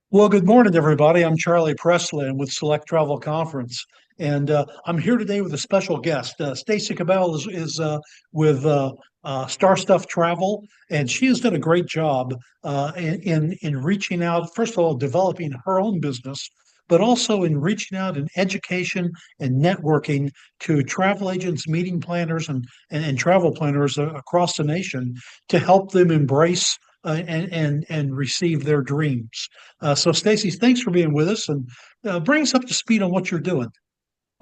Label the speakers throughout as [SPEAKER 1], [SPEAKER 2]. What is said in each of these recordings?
[SPEAKER 1] Well, good morning, everybody. I'm Charlie Presley. I'm with Select Travel Conference, and I'm here today with a special guest. Stacy Cabell is with Starstuff Travel, and she has done a great job in reaching out. First of all, developing her own business, but also in reaching out in education and networking to travel agents, meeting planners, and travel planners across the nation to help them embrace and receive their dreams. So, Stacy, thanks for being with us and bring us up to speed on what you're doing.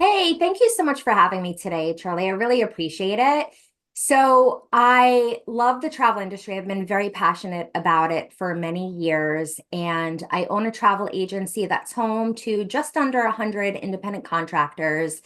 [SPEAKER 2] Hey, thank you so much for having me today, Charlie. I really appreciate it. So, I love the travel industry. I've been very passionate about it for many years, and I own a travel agency that's home to just under 100 independent contractors.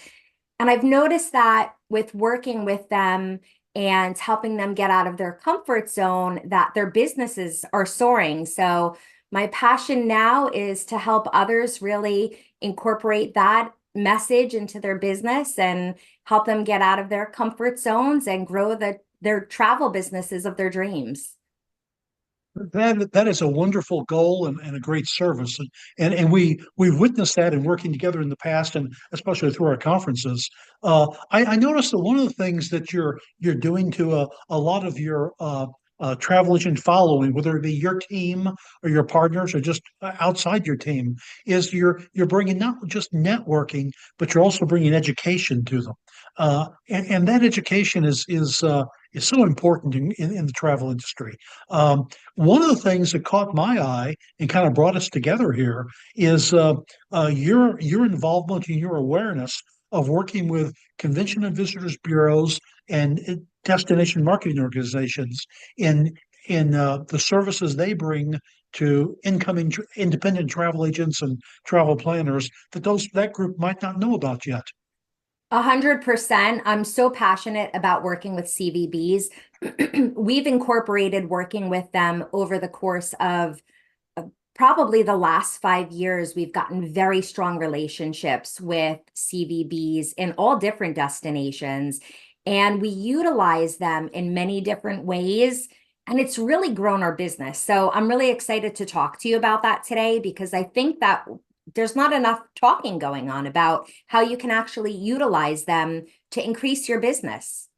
[SPEAKER 2] And I've noticed that with working with them and helping them get out of their comfort zone, that their businesses are soaring. So, my passion now is to help others really incorporate that message into their business and help them get out of their comfort zones and grow their travel businesses of their dreams.
[SPEAKER 1] That is a wonderful goal and a great service, and we've witnessed that in working together in the past, and especially through our conferences. I noticed that one of the things that you're doing to a lot of your travel agent following, whether it be your team or your partners or just outside your team, is you're bringing not just networking, but you're also bringing education to them, and that education is so important in the travel industry. One of the things that caught my eye and kind of brought us together here is your involvement and your awareness of working with convention and visitors bureaus and destination marketing organizations in the services they bring to incoming independent travel agents and travel planners that group might not know about yet.
[SPEAKER 2] 100%. I'm so passionate about working with CVBs. We've incorporated working with them over the course of probably the last 5 years. We've gotten very strong relationships with CVBs in all different destinations, and we utilize them in many different ways. And it's really grown our business. So I'm really excited to talk to you about that today because I think that there's not enough talking going on about how you can actually utilize them to increase your business.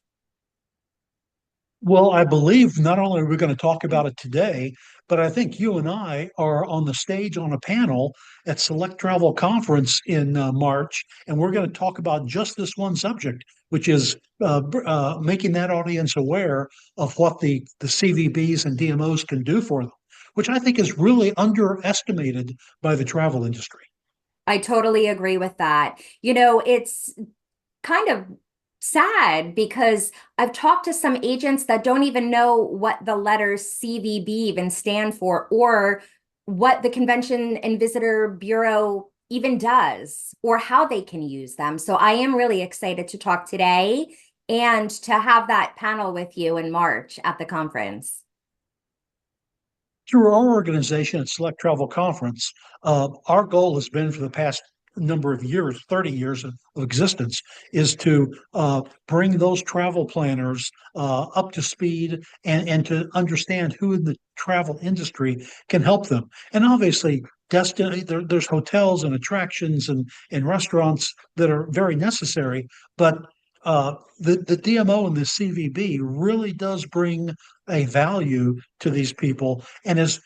[SPEAKER 1] Well, I believe not only are we going to talk about it today, but I think you and I are on the stage on a panel at Select Travel Conference in March, and we're going to talk about just this one subject, which is making that audience aware of what the CVBs and DMOs can do for them, which I think is really underestimated by the travel industry.
[SPEAKER 2] I totally agree with that. It's kind of sad because I've talked to some agents that don't even know what the letters CVB even stand for or what the Convention and Visitor Bureau even does or how they can use them. So I am really excited to talk today and to have that panel with you in March at the conference.
[SPEAKER 1] Through our organization at Select Travel Conference, our goal has been for the past number of years, 30 years of existence, is to bring those travel planners up to speed and to understand who in the travel industry can help them. And obviously, there's hotels and attractions and restaurants that are very necessary, but the DMO and the CVB really does bring a value to these people. And as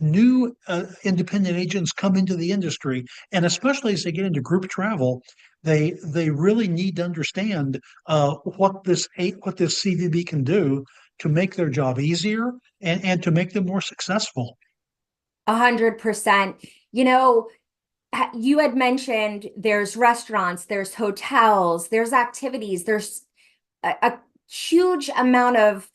[SPEAKER 1] new independent agents come into the industry, and especially as they get into group travel, they really need to understand what this CVB can do to make their job easier and to make them more successful.
[SPEAKER 2] 100%. You know, you had mentioned there's restaurants, there's hotels, there's activities, there's a huge amount of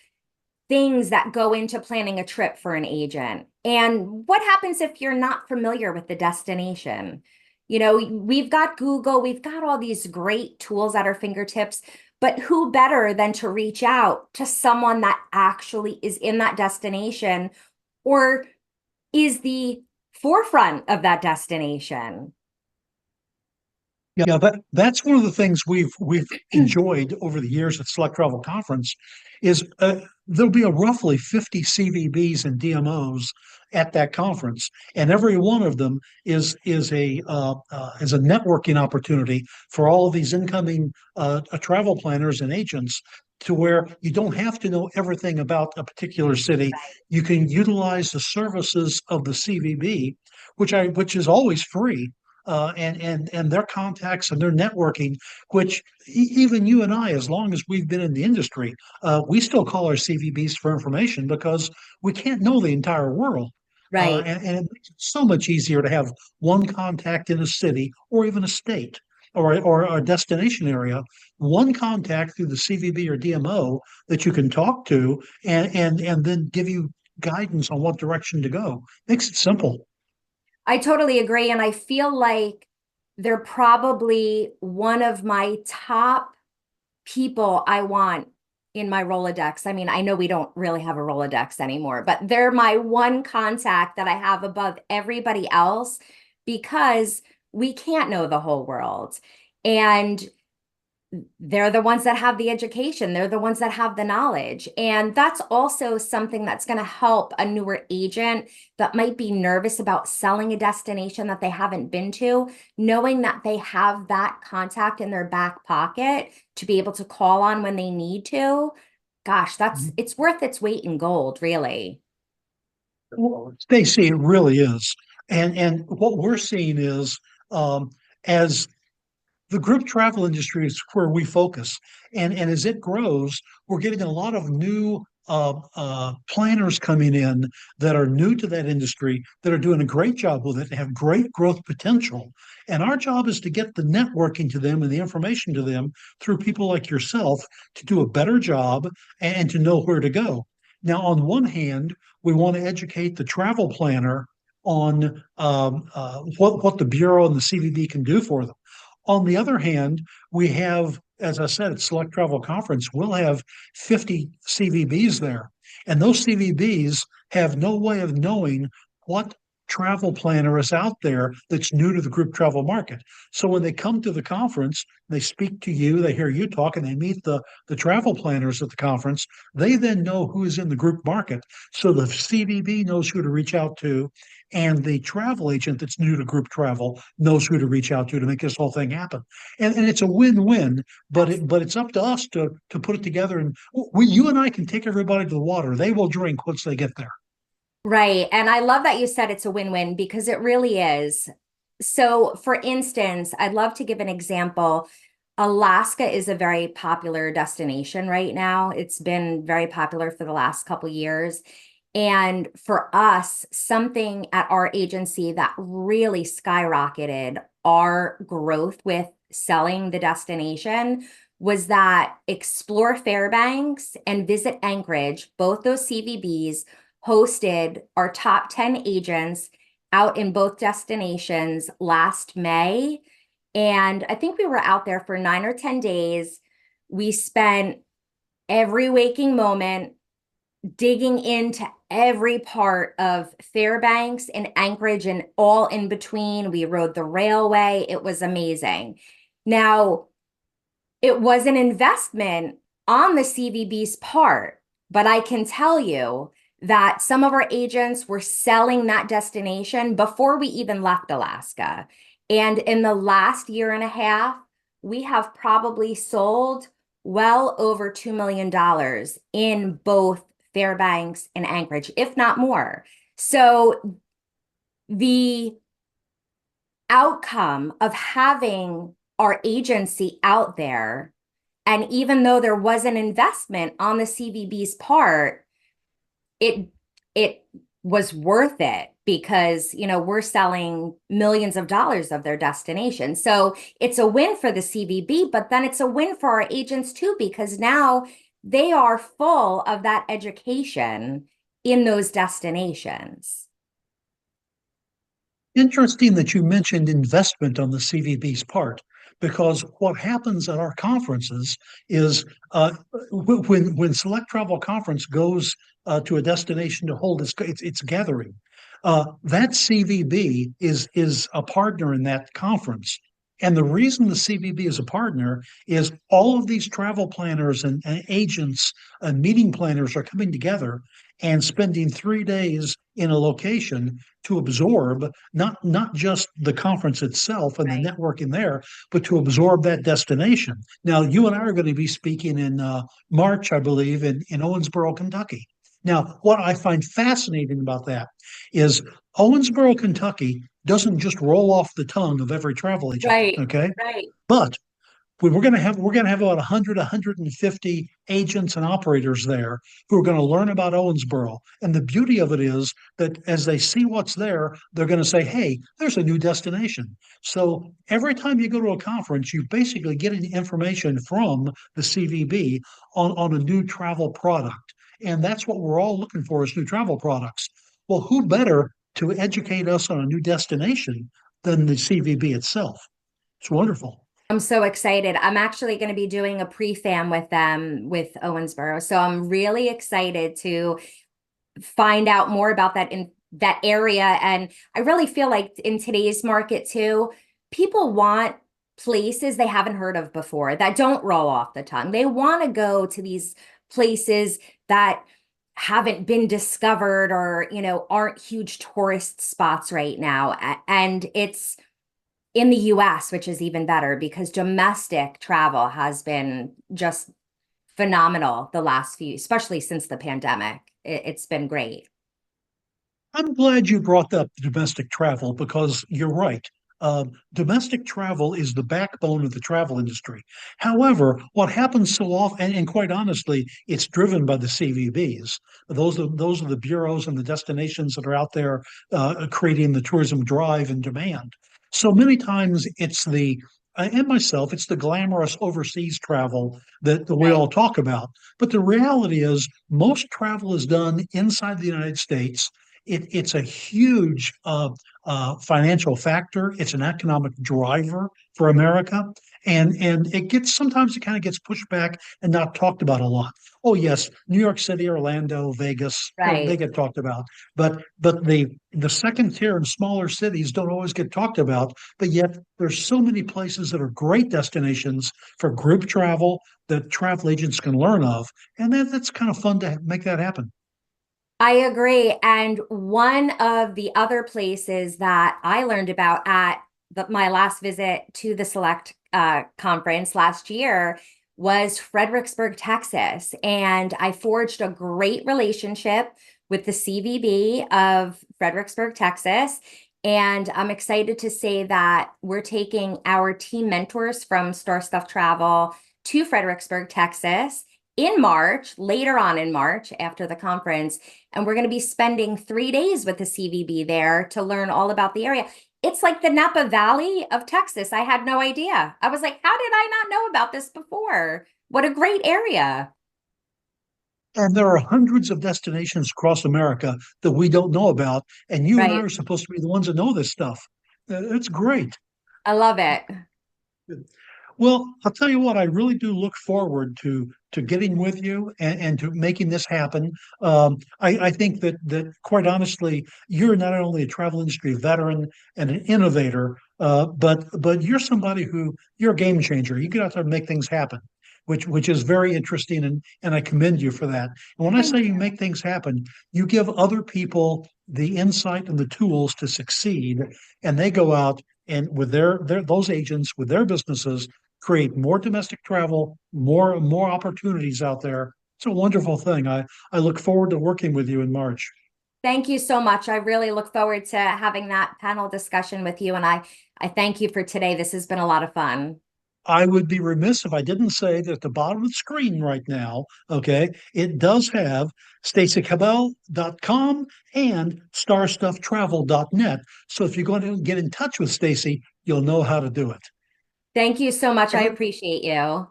[SPEAKER 2] things that go into planning a trip for an agent. And what happens if you're not familiar with the destination? We've got Google, we've got all these great tools at our fingertips, but who better than to reach out to someone that actually is in that destination or is the forefront of that destination?
[SPEAKER 1] Yeah, that's one of the things we've enjoyed over the years at Select Travel Conference is there'll be a roughly 50 CVBs and DMOs at that conference, and every one of them is a networking opportunity for all of these incoming travel planners and agents. To where you don't have to know everything about a particular city, you can utilize the services of the CVB, which is always free, and their contacts and their networking, which even you and I, as long as we've been in the industry, we still call our CVBs for information because we can't know the entire world.
[SPEAKER 2] Right.
[SPEAKER 1] And it makes it so much easier to have one contact in a city or even a state or a destination area, one contact through the CVB or DMO that you can talk to and then give you guidance on what direction to go. Makes it simple.
[SPEAKER 2] I totally agree. And I feel like they're probably one of my top people I want in my Rolodex. I mean, I know we don't really have a Rolodex anymore, but they're my one contact that I have above everybody else because we can't know the whole world. And they're the ones that have the education. They're the ones that have the knowledge. And that's also something that's going to help a newer agent that might be nervous about selling a destination that they haven't been to, knowing that they have that contact in their back pocket to be able to call on when they need to. Gosh, it's worth its weight in gold, really.
[SPEAKER 1] Well, Stacy, it really is. And what we're seeing is as the group travel industry is where we focus. And as it grows, we're getting a lot of new planners coming in that are new to that industry that are doing a great job with it and have great growth potential. And our job is to get the networking to them and the information to them through people like yourself to do a better job and to know where to go. Now, on one hand, we want to educate the travel planner on what the Bureau and the CVB can do for them. On the other hand, we have, as I said, at Select Travel Conference, we'll have 50 CVBs there. And those CVBs have no way of knowing what travel planner is out there that's new to the group travel market. So when they come to the conference, they speak to you, they hear you talk, and they meet the travel planners at the conference. They then know who is in the group market. So the CVB knows who to reach out to, and the travel agent that's new to group travel knows who to reach out to make this whole thing happen. And it's a win-win, but it's up to us to put it together. And you and I can take everybody to the water. They will drink once they get there.
[SPEAKER 2] Right. And I love that you said it's a win-win because it really is. So, for instance, I'd love to give an example. Alaska is a very popular destination right now. It's been very popular for the last couple years. And for us, something at our agency that really skyrocketed our growth with selling the destination was that Explore Fairbanks and Visit Anchorage, both those CVBs, hosted our top 10 agents out in both destinations last May. And I think we were out there for 9 or 10 days. We spent every waking moment digging into every part of Fairbanks and Anchorage and all in between. We rode the railway. It was amazing. Now, it was an investment on the CVB's part, but I can tell you that some of our agents were selling that destination before we even left Alaska. And in the last year and a half, we have probably sold well over $2 million in both Fairbanks and Anchorage, if not more. So the outcome of having our agency out there, and even though there was an investment on the CVB's part, it was worth it because, we're selling millions of dollars of their destination. So it's a win for the CVB, but then it's a win for our agents too, because now they are full of that education in those destinations.
[SPEAKER 1] Interesting that you mentioned investment on the CVB's part, because what happens at our conferences is when Select Travel Conference goes to a destination to hold its gathering, that CVB is a partner in that conference. And the reason the CVB is a partner is all of these travel planners and agents and meeting planners are coming together and spending 3 days in a location to absorb not just the conference itself and the
[SPEAKER 2] Right.
[SPEAKER 1] networking there, but to absorb that destination. Now, you and I are going to be speaking in March, I believe, in Owensboro, Kentucky. Now, what I find fascinating about that is Owensboro, Kentucky doesn't just roll off the tongue of every travel agent,
[SPEAKER 2] Right.
[SPEAKER 1] okay?
[SPEAKER 2] Right.
[SPEAKER 1] But we're going to have about 100, 150 agents and operators there who are going to learn about Owensboro. And the beauty of it is that as they see what's there, they're going to say, "Hey, there's a new destination." So every time you go to a conference, you basically getting information from the CVB on a new travel product. And that's what we're all looking for is new travel products. Well, who better to educate us on a new destination than the CVB itself? It's wonderful.
[SPEAKER 2] I'm so excited. I'm actually going to be doing a pre-fam with them with Owensboro. So I'm really excited to find out more about that in that area. And I really feel like in today's market too, people want places they haven't heard of before that don't roll off the tongue. They want to go to these places that haven't been discovered or, aren't huge tourist spots right now. And it's in the US, which is even better because domestic travel has been just phenomenal the last few, especially since the pandemic. It's been great.
[SPEAKER 1] I'm glad you brought up domestic travel because you're right. Domestic travel is the backbone of the travel industry. However, what happens so often, and quite honestly, it's driven by the CVBs. Those are the bureaus and the destinations that are out there creating the tourism drive and demand. So many times it's and myself, it's the glamorous overseas travel that we
[SPEAKER 2] Right.
[SPEAKER 1] all talk about. But the reality is, most travel is done inside the United States. It's a huge financial factor. It's an economic driver for America, and it gets sometimes it kind of gets pushed back and not talked about a lot. Oh yes, New York City, Orlando, Vegas, they
[SPEAKER 2] Right.
[SPEAKER 1] get talked about, but the second tier and smaller cities don't always get talked about. But yet there's so many places that are great destinations for group travel that travel agents can learn of, and that's kind of fun to make that happen.
[SPEAKER 2] I agree. And one of the other places that I learned about at my last visit to the Select conference last year was Fredericksburg, Texas. And I forged a great relationship with the CVB of Fredericksburg, Texas. And I'm excited to say that we're taking our team mentors from Starstuff Travel to Fredericksburg, Texas in March, later on in March after the conference. And we're going to be spending 3 days with the CVB there to learn all about the area. It's like the Napa Valley of Texas. I had no idea. I was like, how did I not know about this before? What a great area.
[SPEAKER 1] And there are hundreds of destinations across America that we don't know about. And you and I
[SPEAKER 2] Right.
[SPEAKER 1] are supposed to be the ones that know this stuff. It's great.
[SPEAKER 2] I love it.
[SPEAKER 1] Well, I'll tell you what, I really do look forward to getting with you and to making this happen. I think that quite honestly, you're not only a travel industry veteran and an innovator, but you're somebody who you're a game changer. You get out there and make things happen, which is very interesting, and I commend you for that. And when I say
[SPEAKER 2] Thank
[SPEAKER 1] you
[SPEAKER 2] you.
[SPEAKER 1] make things happen, you give other people the insight and the tools to succeed, and they go out and with their those agents with their businesses create more domestic travel, more opportunities out there. It's a wonderful thing. I look forward to working with you in March.
[SPEAKER 2] Thank you so much. I really look forward to having that panel discussion with you. And I thank you for today. This has been a lot of fun.
[SPEAKER 1] I would be remiss if I didn't say that at the bottom of the screen right now, okay, it does have stacycabell.com and starstufftravel.net. So if you're going to get in touch with Stacy, you'll know how to do it.
[SPEAKER 2] Thank you so much. I
[SPEAKER 1] Every,
[SPEAKER 2] appreciate you.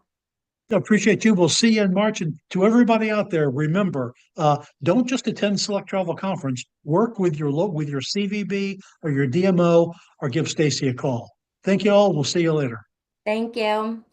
[SPEAKER 1] Appreciate you. We'll see you in March. And to everybody out there, remember, don't just attend Select Travel Conference. Work with with your CVB or your DMO, or give Stacy a call. Thank you all. We'll see you later.
[SPEAKER 2] Thank you.